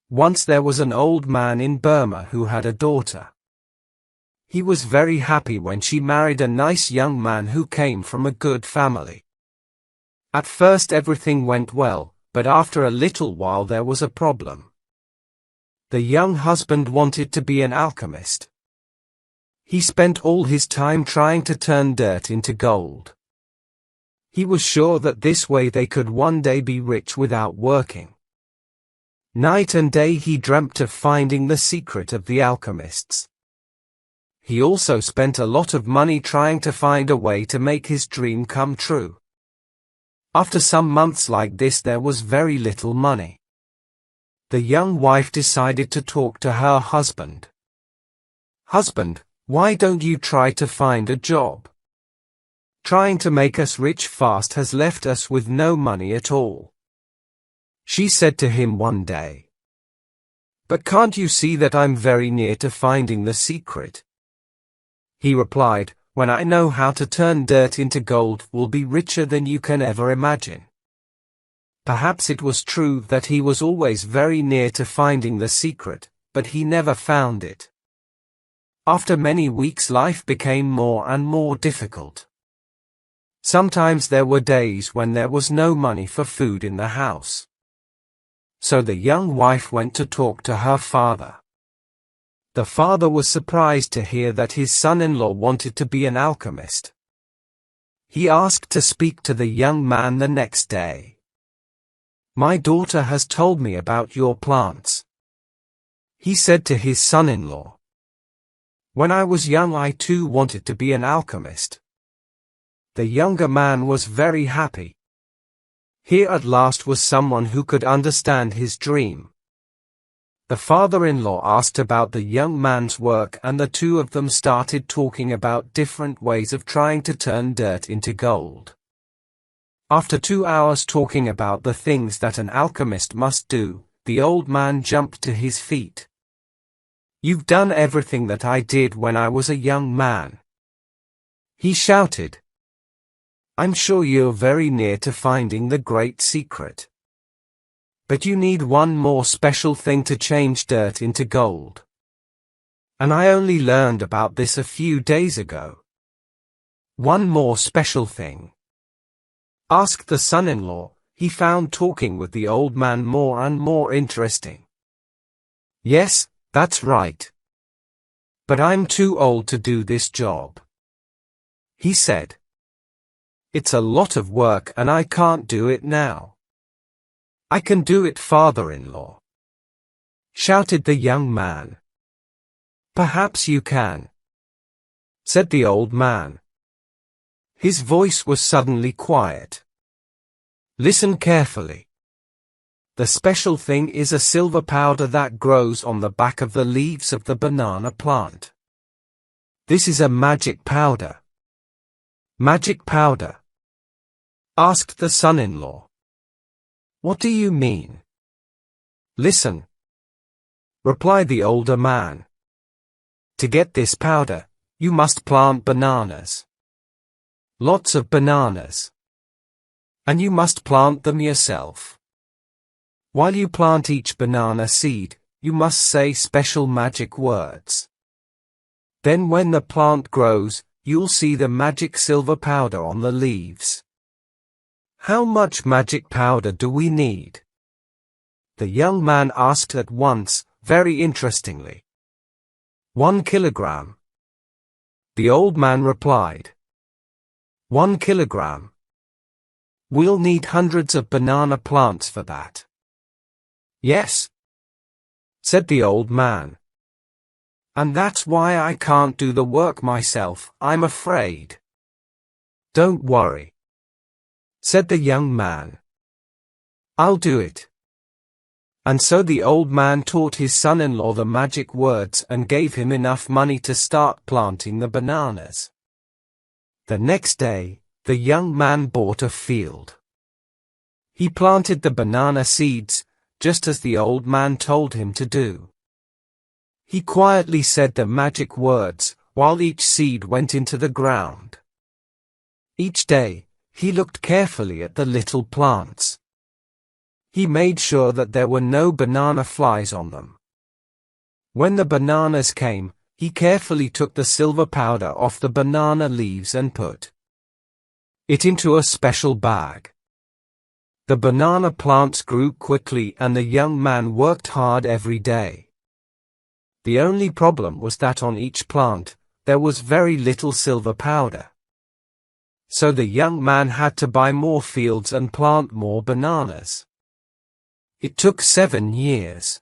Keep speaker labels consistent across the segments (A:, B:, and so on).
A: Once there was an old man in Burma who had a daughter. He was very happy when she married a nice young man who came from a good family. At first everything went well, but after a little while there was a problem. The young husband wanted to be an alchemist. He spent all his time trying to turn dirt into gold. He was sure that this way they could one day be rich without working. Night and day he dreamt of finding the secret of the alchemists. He also spent a lot of money trying to find a way to make his dream come true. After some months like this there was very little money. The young wife decided to talk to her husband. "Husband, why don't you try to find a job? Trying to make us rich fast has left us with no money at all," she said to him one day. "But can't you see that I'm very near to finding the secret?" He replied, "When I know how to turn dirt into gold, we'll be richer than you can ever imagine." Perhaps it was true that he was always very near to finding the secret, but he never found it. After many weeks life became more and more difficult. Sometimes there were days when there was no money for food in the house. So the young wife went to talk to her father. The father was surprised to hear that his son-in-law wanted to be an alchemist. He asked to speak to the young man the next day. "My daughter has told me about your plants," he said to his son-in-law. "When I was young I too wanted to be an alchemist." The younger man was very happy. Here at last was someone who could understand his dream. The father-in-law asked about the young man's work and the two of them started talking about different ways of trying to turn dirt into gold. After 2 hours talking about the things that an alchemist must do, the old man jumped to his feet. "You've done everything that I did when I was a young man," he shouted. "I'm sure you're very near to finding the great secret. But you need one more special thing to change dirt into gold. And I only learned about this a few days ago." "One more special thing?" asked the son-in-law. He found talking with the old man more and more interesting. "Yes, that's right. But I'm too old to do this job," he said. "It's a lot of work and I can't do it now." "I can do it, father-in-law," shouted the young man. "Perhaps you can," said the old man. His voice was suddenly quiet. "Listen carefully. The special thing is a silver powder that grows on the back of the leaves of the banana plant. This is a magic powder." "Magic powder?" asked the son-in-law. "What do you mean?" "Listen," replied the older man. "To get this powder, you must plant bananas. Lots of bananas. And you must plant them yourself. While you plant each banana seed, you must say special magic words. Then when the plant grows, you'll see the magic silver powder on the leaves." "How much magic powder do we need?" the young man asked at once, very interestingly. 1 kilogram. The old man replied. 1 kilogram. We'll need hundreds of banana plants for that. "Yes," said the old man. "And that's why I can't do the work myself, I'm afraid." "Don't worry," said the young man. "I'll do it." And so the old man taught his son-in-law the magic words and gave him enough money to start planting the bananas. The next day, the young man bought a field. He planted the banana seeds, just as the old man told him to do. He quietly said the magic words, while each seed went into the ground. Each day, he looked carefully at the little plants. He made sure that there were no banana flies on them. When the bananas came, he carefully took the silver powder off the banana leaves and put it into a special bag. The banana plants grew quickly and the young man worked hard every day. The only problem was that on each plant, there was very little silver powder. So the young man had to buy more fields and plant more bananas. It took 7 years.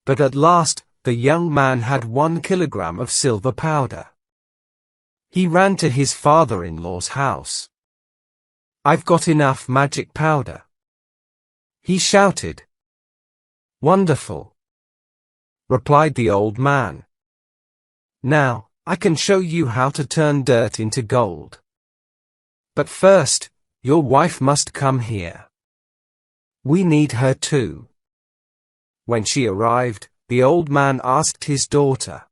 A: But at last, the young man had 1 kilogram of silver powder. He ran to his father-in-law's house. "I've got enough magic powder," he shouted. "Wonderful," replied the old man. "Now, I can show you how to turn dirt into gold. But first, your wife must come here. We need her too." When she arrived, the old man asked his daughter,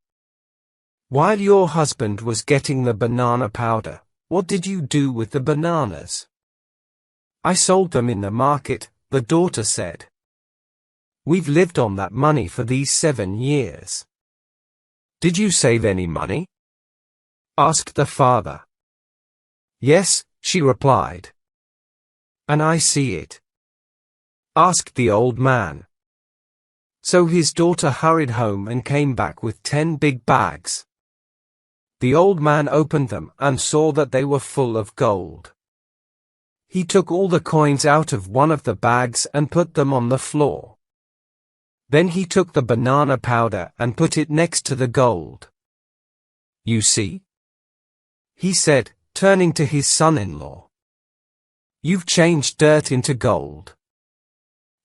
A: "While your husband was getting the banana powder, what did you do with the bananas?" "I sold them in the market," the daughter said. "We've lived on that money for these 7 years." "Did you save any money?" asked the father. "Yes," she replied. "And I see it?" asked the old man. So his daughter hurried home and came back with 10 big bags. The old man opened them and saw that they were full of gold. He took all the coins out of one of the bags and put them on the floor. Then he took the banana powder and put it next to the gold. "You see?" he said, turning to his son-in-law. "You've changed dirt into gold.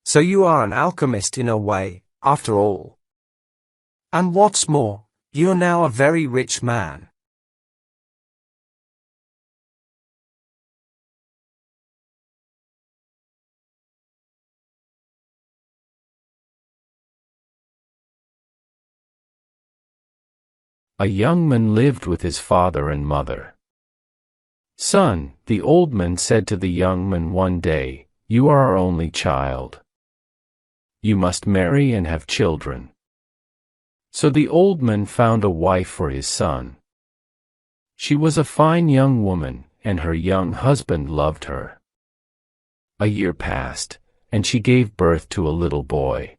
A: So you are an alchemist in a way, after all. And what's more, you're now a very rich man."
B: A young man lived with his father and mother. "Son," the old man said to the young man one day, "you are our only child. You must marry and have children." So the old man found a wife for his son. She was a fine young woman, and her young husband loved her. A year passed, and she gave birth to a little boy.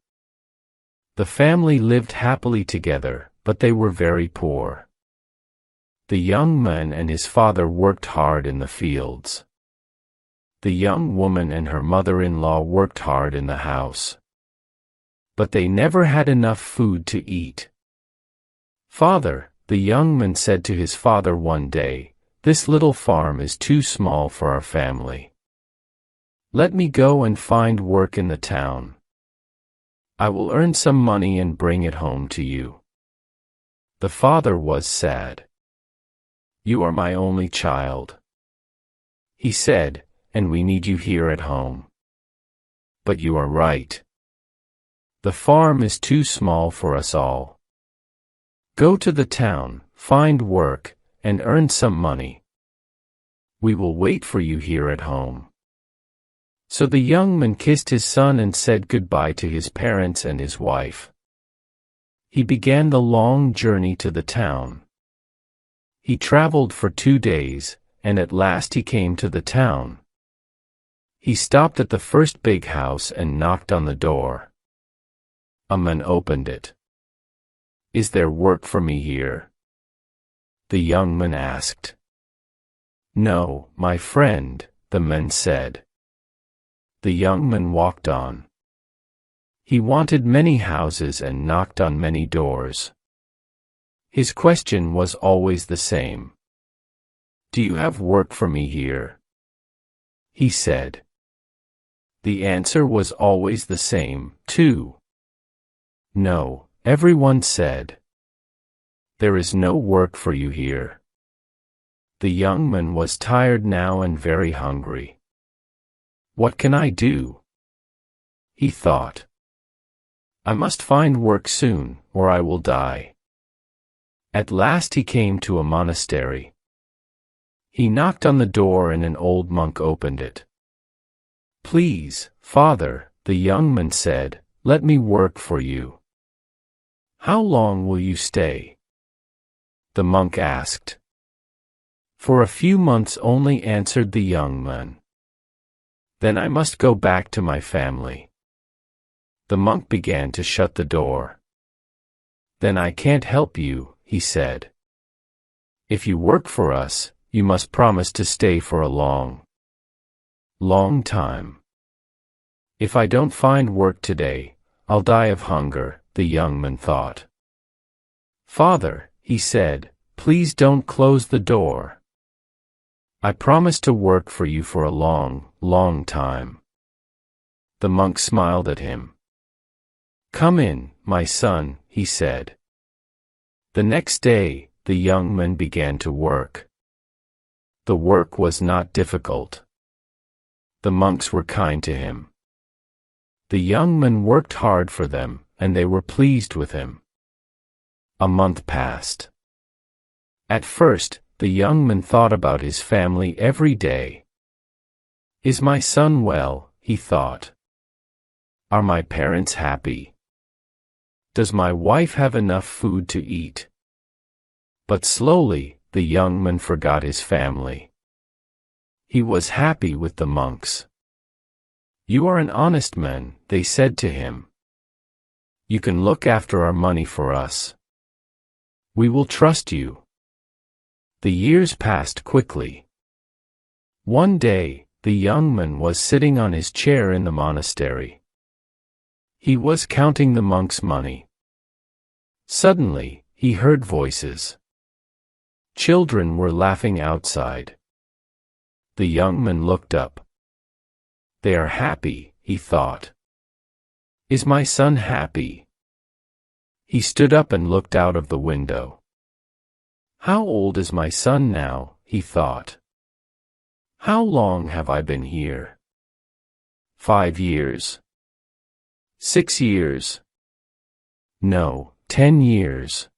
B: The family lived happily together, but they were very poor. The young man and his father worked hard in the fields. The young woman and her mother-in-law worked hard in the house. But they never had enough food to eat. "Father," the young man said to his father one day, "this little farm is too small for our family. Let me go and find work in the town. I will earn some money and bring it home to you." The father was sad. "You are my only child," he said, "and we need you here at home. But you are right. The farm is too small for us all. Go to the town, find work, and earn some money. We will wait for you here at home." So the young man kissed his son and said goodbye to his parents and his wife. He began the long journey to the town. He traveled for 2 days, and at last he came to the town. He stopped at the first big house and knocked on the door. A man opened it. "Is there work for me here?" the young man asked. "No, my friend," the man said. The young man walked on. He wanted many houses and knocked on many doors. His question was always the same. "Do you have work for me here?" he said. The answer was always the same, too. "No," everyone said. "There is no work for you here." The young man was tired now and very hungry. "What can I do?" he thought. "I must find work soon, or I will die." At last he came to a monastery. He knocked on the door and an old monk opened it. "Please, Father," the young man said, "let me work for you." "How long will you stay?" the monk asked. "For a few months only," answered the young man. "Then I must go back to my family." The monk began to shut the door. "Then I can't help you," he said. "If you work for us, you must promise to stay for a long time. If I don't find work today, I'll die of hunger," the young man thought. "Father," he said, "please don't close the door. I promise to work for you for a long time." The monk smiled at him. "Come in, my son," he said. The next day, the young man began to work. The work was not difficult. The monks were kind to him. The young man worked hard for them, and they were pleased with him. A month passed. At first, the young man thought about his family every day. "Is my son well?" he thought. "Are my parents happy? Does my wife have enough food to eat?" But slowly, the young man forgot his family. He was happy with the monks. "You are an honest man," they said to him. "You can look after our money for us. We will trust you." The years passed quickly. One day, the young man was sitting on his chair in the monastery. He was counting the monks' money. Suddenly, he heard voices. Children were laughing outside. The young man looked up. "They are happy," he thought. "Is my son happy?" He stood up and looked out of the window. "How old is my son now?" he thought. "How long have I been here? 5 years? 6 years? No, 10 years.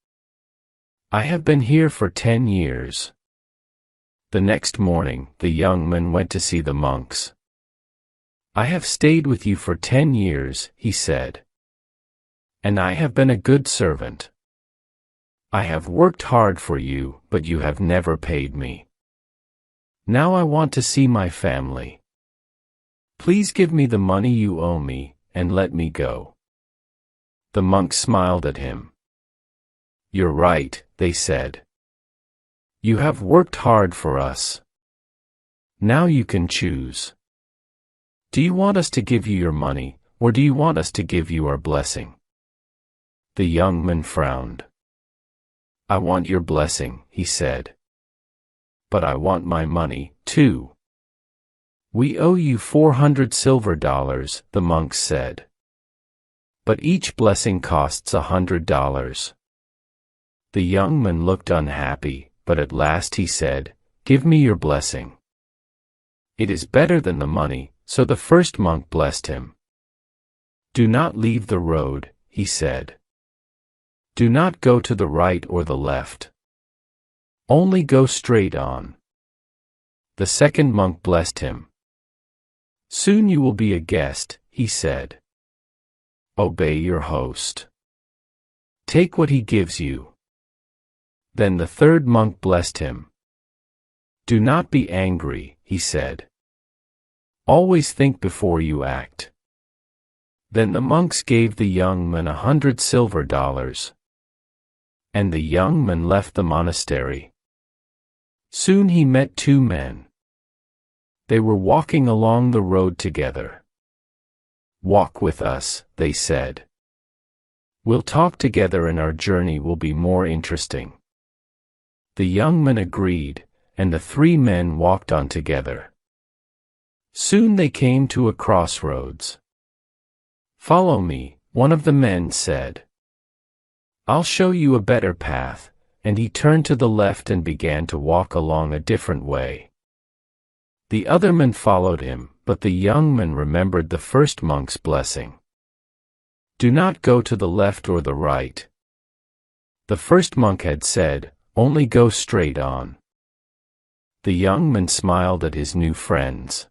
B: I have been here for 10 years. The next morning, the young man went to see the monks. "I have stayed with you for 10 years, he said. "And I have been a good servant. I have worked hard for you, but you have never paid me. Now I want to see my family. Please give me the money you owe me, and let me go." The monks smiled at him. "You're right," they said. "You have worked hard for us. Now you can choose. Do you want us to give you your money, or do you want us to give you our blessing?" The young man frowned. "I want your blessing," he said. "But I want my money, too." "We owe you 400 silver dollars, the monks said. "But each blessing costs $100. The young man looked unhappy, but at last he said, "Give me your blessing." "It is better than the money," so the first monk blessed him. "Do not leave the road," he said. "Do not go to the right or the left. Only go straight on." The second monk blessed him. "Soon you will be a guest," he said. "Obey your host. Take what he gives you." Then the third monk blessed him. "Do not be angry," he said. "Always think before you act." Then the monks gave the young man 100 silver dollars. And the young man left the monastery. Soon he met 2 men. They were walking along the road together. "Walk with us," they said. "We'll talk together and our journey will be more interesting." The young man agreed, and the 3 men walked on together. Soon they came to a crossroads. "Follow me," one of the men said. "I'll show you a better path," and he turned to the left and began to walk along a different way. The other men followed him, but the young man remembered the first monk's blessing. "Do not go to the left or the right." The first monk had said, "Only go straight on." The young man smiled at his new friends.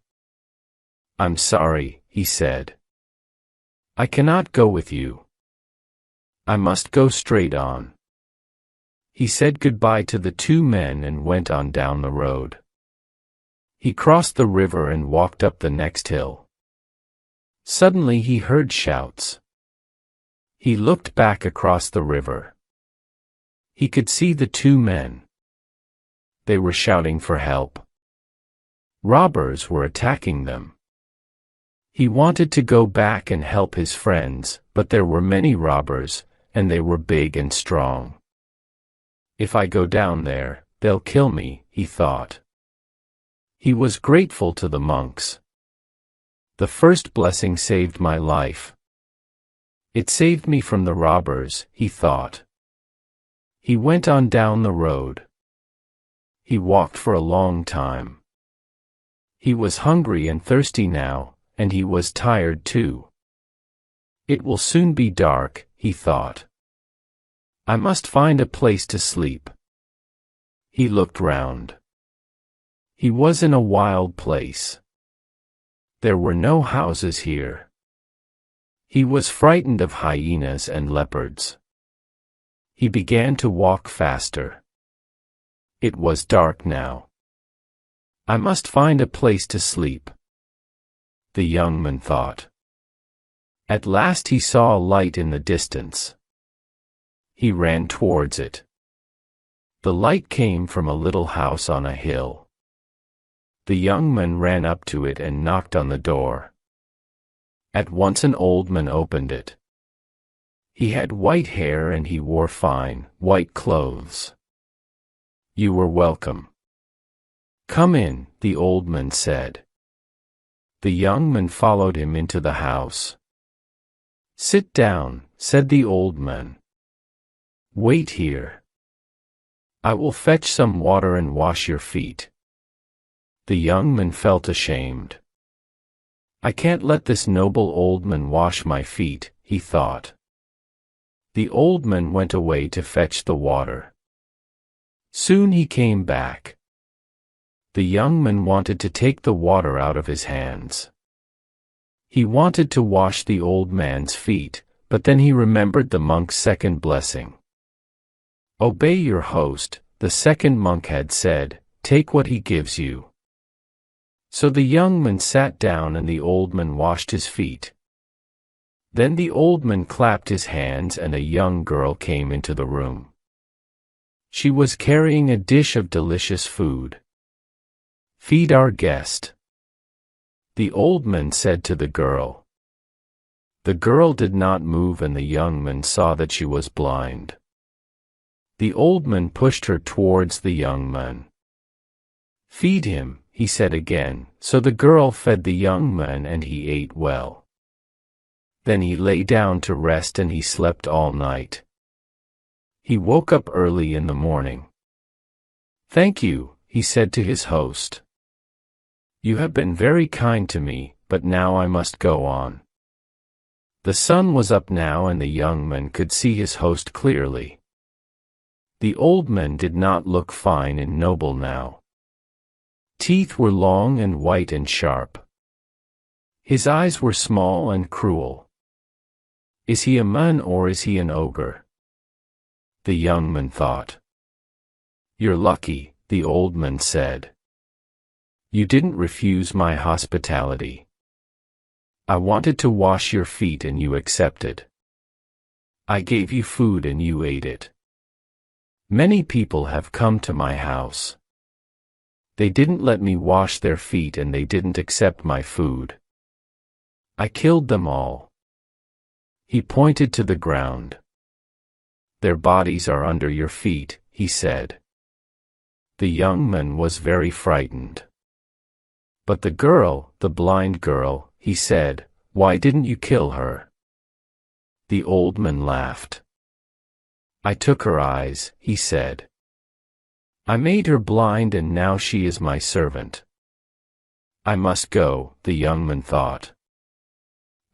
B: I'm sorry, he said. I cannot go with you. I must go straight on. He said goodbye to the two men and went on down the road. He crossed the river and walked up the next hill. Suddenly he heard shouts. He looked back across the river. He could see the two men. They were shouting for help. Robbers were attacking them. He wanted to go back and help his friends, but there were many robbers, and they were big and strong. If I go down there, they'll kill me, he thought. He was grateful to the monks. The first blessing saved my life. It saved me from the robbers, he thought. He went on down the road. He walked for a long time. He was hungry and thirsty now, and he was tired too. It will soon be dark, he thought. I must find a place to sleep. He looked round. He was in a wild place. There were no houses here. He was frightened of hyenas and leopards. He began to walk faster. It was dark now. I must find a place to sleep, the young man thought. At last he saw a light in the distance. He ran towards it. The light came from a little house on a hill. The young man ran up to it and knocked on the door. At once an old man opened it. He had white hair and he wore fine, white clothes. You were welcome. Come in, the old man said. The young man followed him into the house. Sit down, said the old man. Wait here. I will fetch some water and wash your feet. The young man felt ashamed. I can't let this noble old man wash my feet, he thought. The old man went away to fetch the water. Soon he came back. The young man wanted to take the water out of his hands. He wanted to wash the old man's feet, but then he remembered the monk's second blessing. Obey your host, the second monk had said, take what he gives you. So the young man sat down and the old man washed his feet. Then the old man clapped his hands and a young girl came into the room. She was carrying a dish of delicious food. Feed our guest, the old man said to the girl. The girl did not move and the young man saw that she was blind. The old man pushed her towards the young man. Feed him, he said again, so the girl fed the young man and he ate well. Then he lay down to rest and he slept all night. He woke up early in the morning. Thank you, he said to his host. You have been very kind to me, but now I must go on. The sun was up now and the young man could see his host clearly. The old man did not look fine and noble now. Teeth were long and white and sharp. His eyes were small and cruel. Is he a man or is he an ogre? The young man thought. You're lucky, the old man said. You didn't refuse my hospitality. I wanted to wash your feet and you accepted. I gave you food and you ate it. Many people have come to my house. They didn't let me wash their feet and they didn't accept my food. I killed them all. He pointed to the ground. Their bodies are under your feet, he said. The young man was very frightened. But the girl, the blind girl, he said, why didn't you kill her? The old man laughed. I took her eyes, he said. I made her blind and now she is my servant. I must go, the young man thought.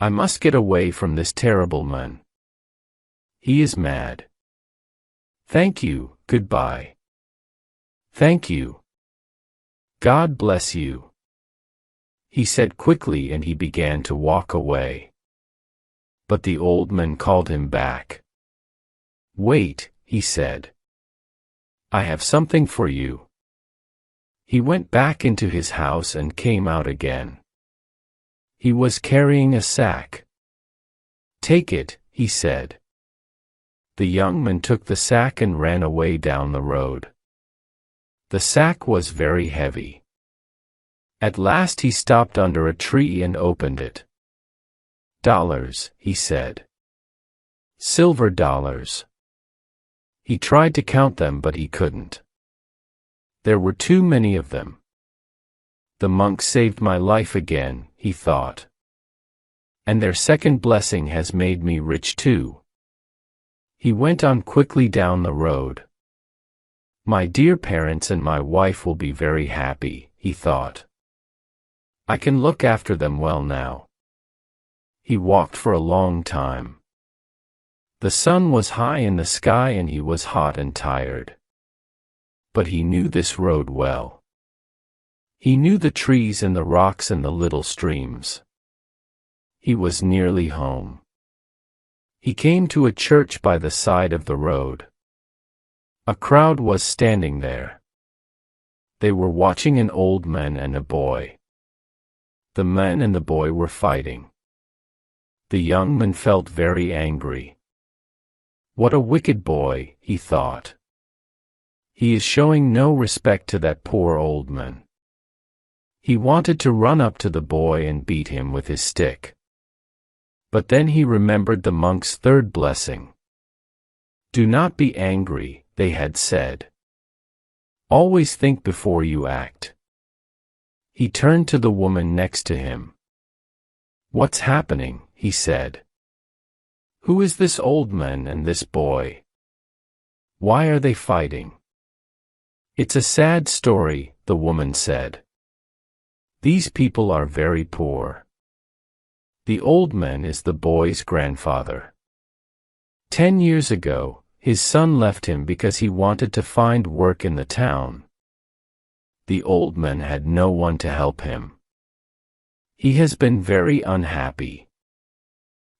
B: I must get away from this terrible man. He is mad. Thank you, goodbye. Thank you. God bless you. he said quickly, and he began to walk away. But the old man called him back. "Wait," he said. "I have something for you." He went back into his house and came out again. He was carrying a sack. "Take it," he said. The young man took the sack and ran away down the road. The sack was very heavy. At last he stopped under a tree and opened it. "Dollars," he said. "Silver dollars." He tried to count them, but he couldn't. There were too many of them. "The monks saved my life again," he thought. "And their second blessing has made me rich too." He went on quickly down the road. "My dear parents and my wife will be very happy," he thought. "I can look after them well now." He walked for a long time. The sun was high in the sky and he was hot and tired. But he knew this road well. He knew the trees and the rocks and the little streams. He was nearly home. He came to a church by the side of the road. A crowd was standing there. They were watching an old man and a boy. The man and the boy were fighting. The young man felt very angry. "What a wicked boy," he thought. "He is showing no respect to that poor old man." He wanted to run up to the boy and beat him with his stick. But then he remembered the monk's third blessing. "Do not be angry," they had said. "Always think before you act." He turned to the woman next to him. "What's happening?" he said. "Who is this old man and this boy? Why are they fighting?" "It's a sad story," the woman said. "These people are very poor. The old man is the boy's grandfather. 10 years ago, his son left him because he wanted to find work in the town. The old man had no one to help him. He has been very unhappy.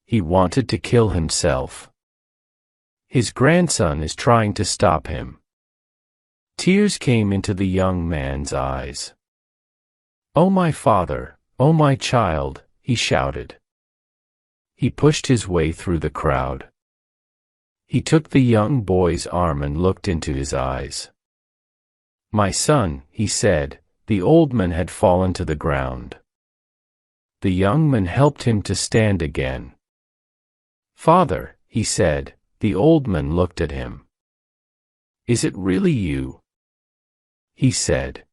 B: He wanted to kill himself. His grandson is trying to stop him." Tears came into the young man's eyes. "Oh my father, oh my child," he shouted. He pushed his way through the crowd. He took the young boy's arm and looked into his eyes. "My son," he said. The old man had fallen to the ground. The young man helped him to stand again. "Father," he said. The old man looked at him. "Is it really you?" he said.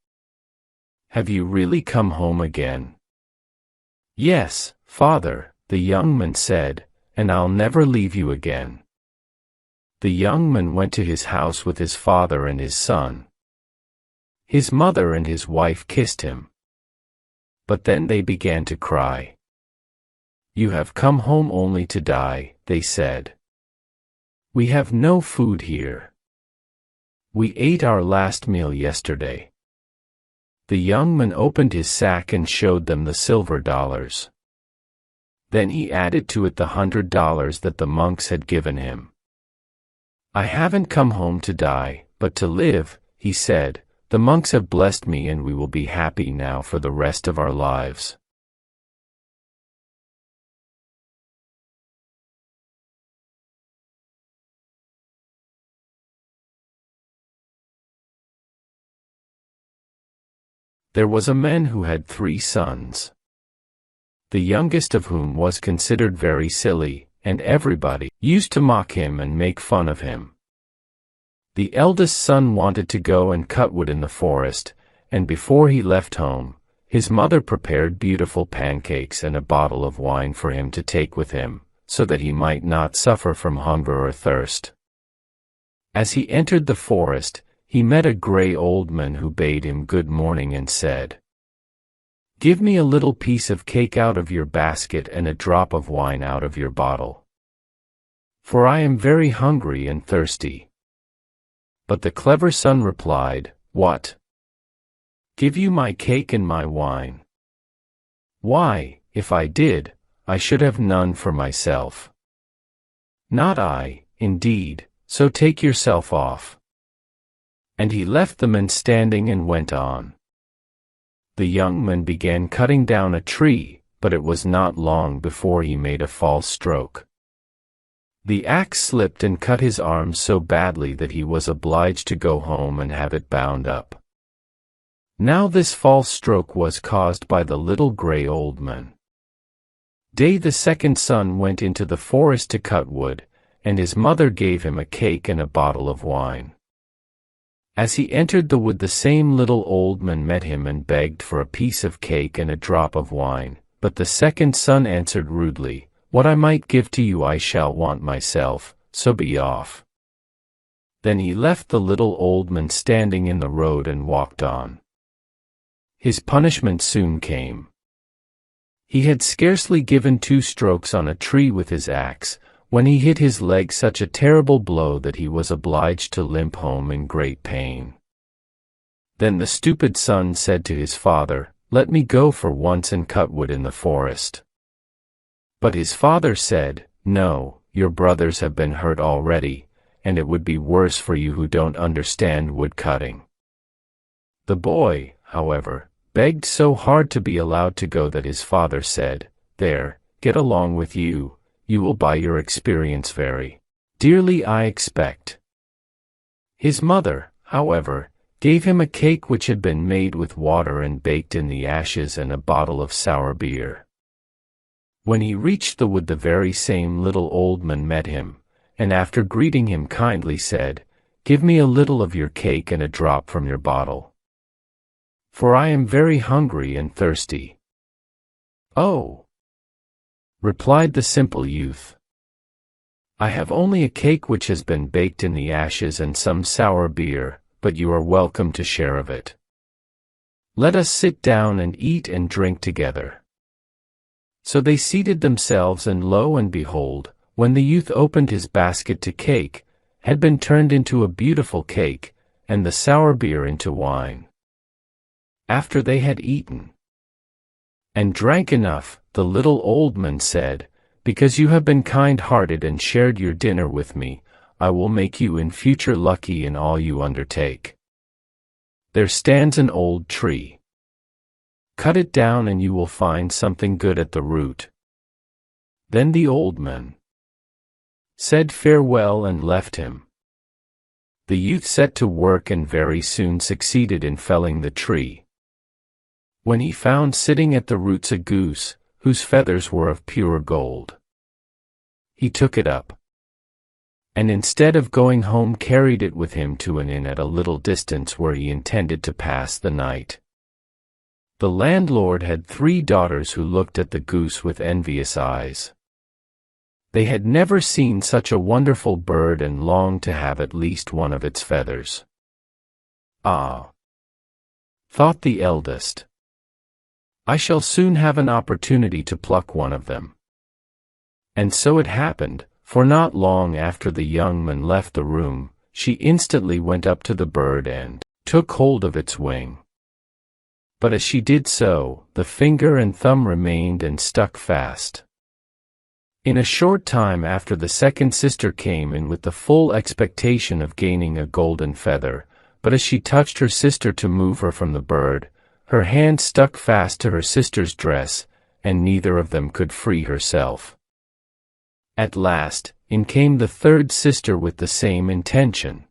B: "Have you really come home again?" "Yes, Father," the young man said, "and I'll never leave you again." The young man went to his house with his father and his son. His mother and his wife kissed him. But then they began to cry. "You have come home only to die," they said. "We have no food here. We ate our last meal yesterday." The young man opened his sack and showed them the silver dollars. Then he added to it the $100 that the monks had given him. "I haven't come home to die, but to live," he said. "The monks have blessed me and we will be happy now for the rest of our lives." There was a man who had 3 sons. The youngest of whom was considered very silly, and everybody used to mock him and make fun of him. The eldest son wanted to go and cut wood in the forest, and before he left home, his mother prepared beautiful pancakes and a bottle of wine for him to take with him, so that he might not suffer from hunger or thirst. As he entered the forest, he met a gray old man who bade him good morning and said, "Give me a little piece of cake out of your basket and a drop of wine out of your bottle. For I am very hungry and thirsty." But the clever son replied, "What? Give you my cake and my wine? Why, if I did, I should have none for myself. Not I, indeed, so take yourself off. And he left the man standing and went on. The young man began cutting down a tree, but it was not long before he made a false stroke. The axe slipped and cut his arm so badly that he was obliged to go home and have it bound up. Now this false stroke was caused by the little gray old man. Day the second son went into the forest to cut wood, and his mother gave him a cake and a bottle of wine. As he entered the wood, the same little old man met him and begged for a piece of cake and a drop of wine, but the second son answered rudely, "What I might give to you I shall want myself, so be off." Then he left the little old man standing in the road and walked on. His punishment soon came. He had scarcely given 2 strokes on a tree with his axe, when he hit his leg such a terrible blow that he was obliged to limp home in great pain. Then the stupid son said to his father, "Let me go for once and cut wood in the forest." But his father said, "No, your brothers have been hurt already, and it would be worse for you who don't understand wood cutting." The boy, however, begged so hard to be allowed to go that his father said, "There, get along with you, you will buy your experience very dearly, I expect." His mother, however, gave him a cake which had been made with water and baked in the ashes and a bottle of sour beer. When he reached the wood, the very same little old man met him, and after greeting him kindly said, "Give me a little of your cake and a drop from your bottle, for I am very hungry and thirsty." "Oh," replied the simple youth, "I have only a cake which has been baked in the ashes and some sour beer, but you are welcome to share of it. Let us sit down and eat and drink together." So they seated themselves, and lo and behold, when the youth opened his basket, to cake had been turned into a beautiful cake, and the sour beer into wine. After they had eaten and drank enough, the little old man said, "Because you have been kind-hearted and shared your dinner with me, I will make you in future lucky in all you undertake. There stands an old tree. Cut it down and you will find something good at the root." Then the old man said farewell and left him. The youth set to work and very soon succeeded in felling the tree. When he found sitting at the roots a goose, whose feathers were of pure gold, he took it up, and instead of going home carried it with him to an inn at a little distance where he intended to pass the night. The landlord had 3 daughters who looked at the goose with envious eyes. They had never seen such a wonderful bird and longed to have at least one of its feathers. "Ah," thought the eldest, "I shall soon have an opportunity to pluck one of them." And so it happened, for not long after the young man left the room, she instantly went up to the bird and took hold of its wing. But as she did so, the finger and thumb remained and stuck fast. In a short time after, the second sister came in with the full expectation of gaining a golden feather, but as she touched her sister to move her from the bird, her hand stuck fast to her sister's dress, and neither of them could free herself. At last, in came the third sister with the same intention.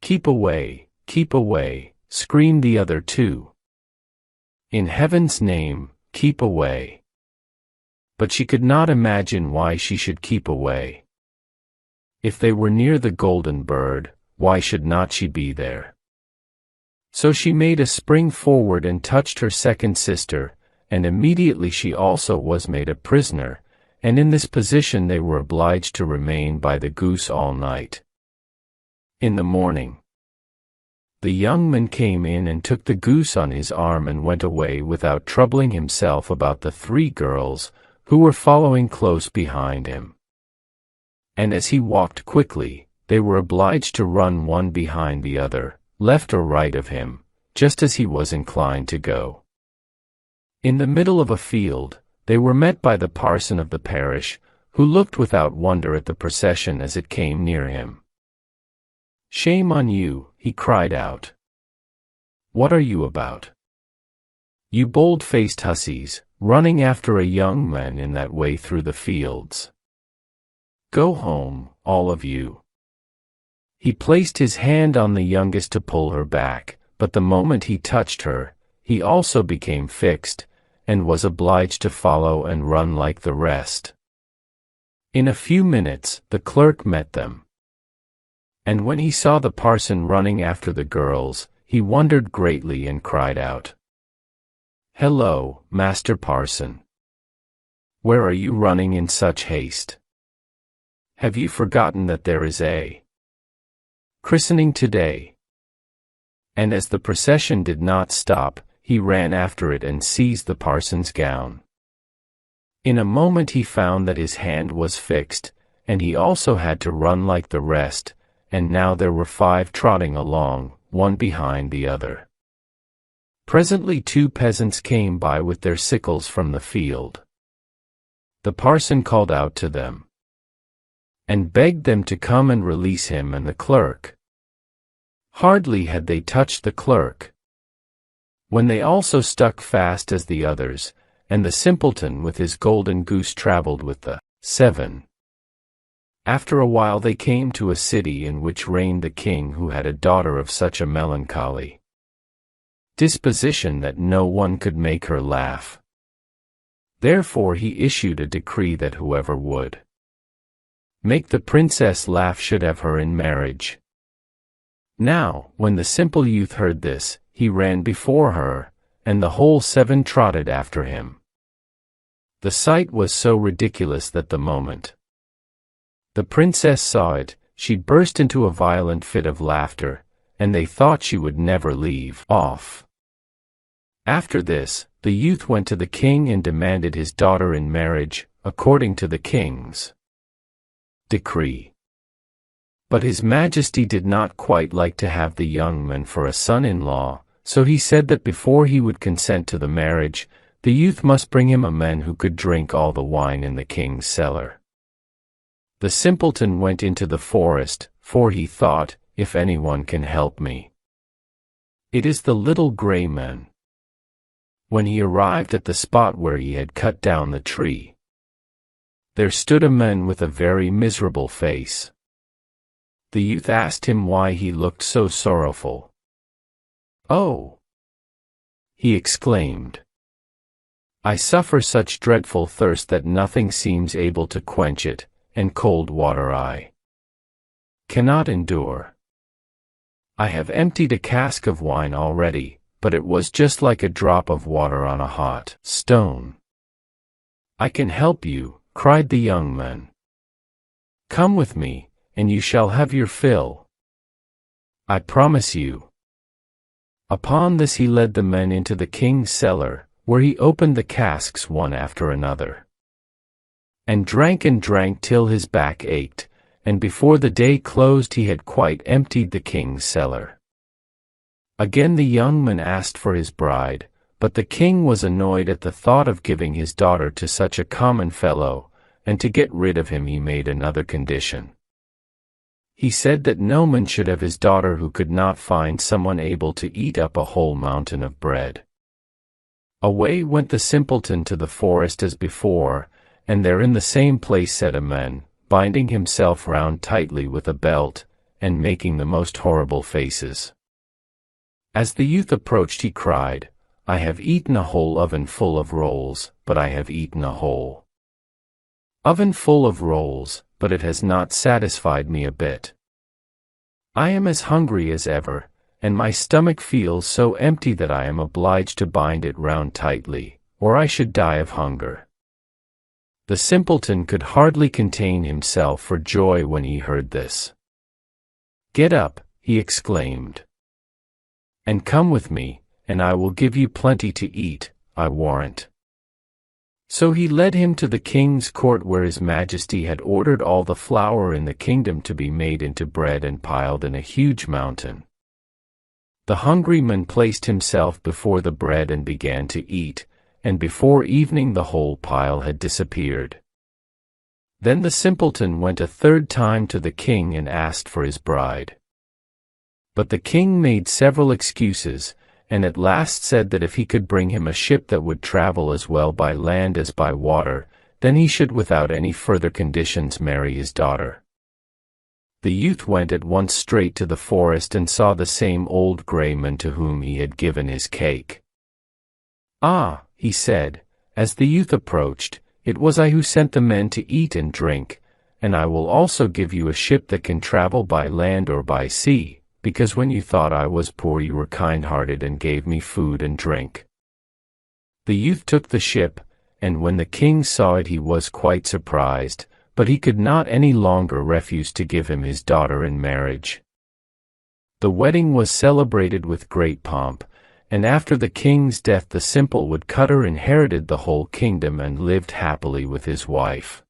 B: keep away," screamed the other 2. "In heaven's name, keep away." But she could not imagine why she should keep away. If they were near the golden bird, why should not she be there? So she made a spring forward and touched her second sister, and immediately she also was made a prisoner, and in this position they were obliged to remain by the goose all night. In the morning, the young man came in and took the goose on his arm and went away without troubling himself about the 3 girls, who were following close behind him. And as he walked quickly, they were obliged to run one behind the other, left or right of him, just as he was inclined to go. In the middle of a field, they were met by the parson of the parish, who looked without wonder at the procession as it came near him. "Shame on you," he cried out. "What are you about? You bold-faced hussies, running after a young man in that way through the fields. Go home, all of you." He placed his hand on the youngest to pull her back, but the moment he touched her, he also became fixed, and was obliged to follow and run like the rest. In a few minutes, the clerk met them. And when he saw the parson running after the girls, he wondered greatly and cried out, "Hello, Master Parson. Where are you running in such haste? Have you forgotten that there is a christening today?" And as the procession did not stop, he ran after it and seized the parson's gown. In a moment he found that his hand was fixed, and he also had to run like the rest, and now there were 5 trotting along, one behind the other. Presently 2 peasants came by with their sickles from the field. The parson called out to them, and begged them to come and release him and the clerk. Hardly had they touched the clerk, when they also stuck fast as the others, and the simpleton with his golden goose travelled with the 7. After a while they came to a city in which reigned the king, who had a daughter of such a melancholy disposition that no one could make her laugh. Therefore he issued a decree that whoever would make the princess laugh should have her in marriage. Now, when the simple youth heard this, he ran before her, and the whole 7 trotted after him. The sight was so ridiculous that the moment the princess saw it, she burst into a violent fit of laughter, and they thought she would never leave off. After this, the youth went to the king and demanded his daughter in marriage, according to the king's decree. But his majesty did not quite like to have the young man for a son-in-law, so he said that before he would consent to the marriage, the youth must bring him a man who could drink all the wine in the king's cellar. The simpleton went into the forest, for he thought, if anyone can help me, it is the little gray man. When he arrived at the spot where he had cut down the tree, there stood a man with a very miserable face. The youth asked him why he looked so sorrowful. "Oh," he exclaimed, "I suffer such dreadful thirst that nothing seems able to quench it, and cold water I cannot endure. I have emptied a cask of wine already, but it was just like a drop of water on a hot stone." "I can help you," cried the young man. "Come with me, and you shall have your fill. I promise you." Upon this he led the men into the king's cellar, where he opened the casks one after another, and drank till his back ached, and before the day closed he had quite emptied the king's cellar. Again the young man asked for his bride, but the king was annoyed at the thought of giving his daughter to such a common fellow, and to get rid of him he made another condition. He said that no man should have his daughter who could not find someone able to eat up a whole mountain of bread. Away went the simpleton to the forest as before, and there in the same place sat a man, binding himself round tightly with a belt, and making the most horrible faces. As the youth approached he cried, "I have eaten a whole oven full of rolls, but I have eaten a whole oven full of rolls, but it has not satisfied me a bit. I am as hungry as ever, and my stomach feels so empty that I am obliged to bind it round tightly, or I should die of hunger." The simpleton could hardly contain himself for joy when he heard this. "Get up," he exclaimed, "and come with me, and I will give you plenty to eat, I warrant." So he led him to the king's court, where his majesty had ordered all the flour in the kingdom to be made into bread and piled in a huge mountain. The hungry man placed himself before the bread and began to eat, and before evening the whole pile had disappeared. Then the simpleton went a third time to the king and asked for his bride. But the king made several excuses, and at last said that if he could bring him a ship that would travel as well by land as by water, then he should without any further conditions marry his daughter. The youth went at once straight to the forest and saw the same old grey man to whom he had given his cake. "Ah," he said, as the youth approached, "it was I who sent the men to eat and drink, and I will also give you a ship that can travel by land or by sea, because when you thought I was poor you were kind-hearted and gave me food and drink." The youth took the ship, and when the king saw it he was quite surprised, but he could not any longer refuse to give him his daughter in marriage. The wedding was celebrated with great pomp, and after the king's death the simple woodcutter inherited the whole kingdom and lived happily with his wife.